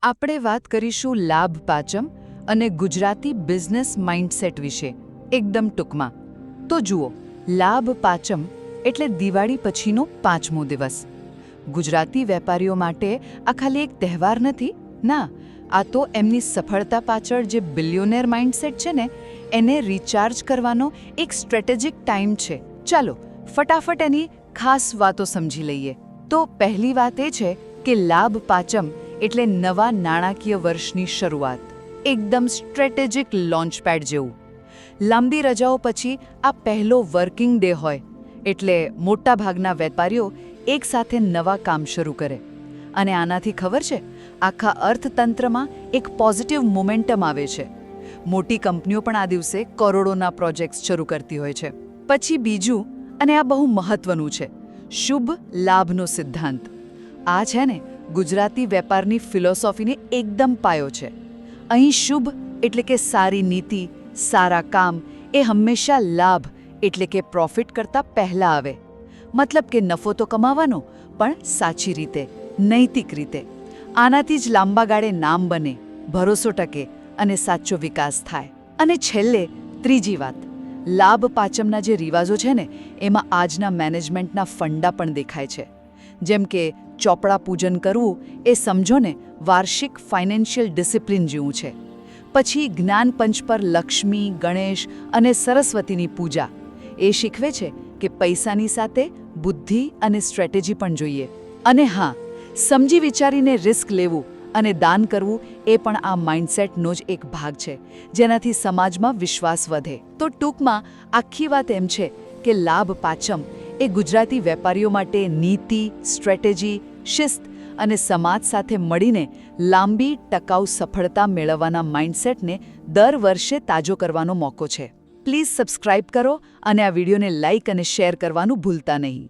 આપણે વાત કરીશું લાભ પાચમ અને ગુજરાતી બિઝનેસ માઇન્ડસેટ વિશે એકદમ ટૂંકમાં. તો જુઓ, લાભ પાચમ એટલે દિવાળી પછીનો 5મો દિવસ. ગુજરાતી વેપારીઓ માટે આ ખાલી એક તહેવાર નથી. ના, આ તો એમની સફળતા પાછળ જે બિલિયોનેર માઇન્ડસેટ છે ને, એને રિચાર્જ કરવાનો એક સ્ટ્રેટેજિક ટાઈમ છે. ચાલો ફટાફટ એની ખાસ વાતો સમજી લઈએ. તો પહેલી વાત એ છે કે લાભ પાચમ એટલે નવા નાણાકીય વર્ષની શરૂઆત. એકદમ સ્ટ્રેટેજિક લોન્ચપેડ જેવું. લાંબી રજાઓ પછી આ પહેલો વર્કિંગ ડે હોય એટલે મોટાભાગના વેપારીઓ એકસાથે નવા કામ શરૂ કરે. અને આનાથી ખબર છે, આખા અર્થતંત્રમાં એક પોઝિટિવ મોમેન્ટમ આવે છે. મોટી કંપનીઓ પણ આ દિવસે કરોડોના પ્રોજેક્ટ્સ શરૂ કરતી હોય છે. પછી બીજું, અને આ બહુ મહત્વનું છે, શુભ લાભનો સિદ્ધાંત. આ છે ને ગુજરાતી વેપારની ફિલોસોફીને એકદમ પાયો છે. અહીં શુભ એટલે કે સારી નીતિ, સારા કામ એ હંમેશા લાભ એટલે કે પ્રોફિટ કરતાં પહેલાં આવે. મતલબ કે નફો તો કમાવાનો, પણ સાચી રીતે, નૈતિક રીતે. આનાથી જ લાંબા ગાળે નામ બને, ભરોસો ટકે અને સાચો વિકાસ થાય. અને છેલ્લે ત્રીજી વાત, લાભ પાચમના જે રિવાજો છે ને, એમાં આજના મેનેજમેન્ટના ફંડા પણ દેખાય છે. જેમ કે ચોપડા પૂજન કરવું એ સમજો ને વાર્ષિક ફાઇનાન્શિયલ ડિસિપ્લિન જેવું છે. પછી જ્ઞાનપંચ પર લક્ષ્મી, ગણેશ અને સરસ્વતીની પૂજા. એ શીખવે છે કે પૈસાની સાથે બુદ્ધિ અને સ્ટ્રેટેજી પણ જોઈએ. અને હા, સમજી વિચારીને રિસ્ક લેવું અને દાન કરવું એ પણ આ માઇન્ડસેટનો જ એક ભાગ છે, જેનાથી સમાજમાં વિશ્વાસ વધે. તો ટૂંકમાં આખી વાત એમ છે કે લાભ પાચમ એ ગુજરાતી વેપારીઓ માટે નીતિ, સ્ટ્રેટેજી, શિસ્ત અને સમાજ સાથે મળીને લાંબી ટકાઉ સફળતા મેળવવાના માઇન્ડસેટને દર વર્ષે તાજો કરવાનો મોકો છે. પ્લીઝ સબસ્ક્રાઇબ કરો અને આ વિડીયોને લાઇક અને શેર કરવાનું ભૂલતા નહીં.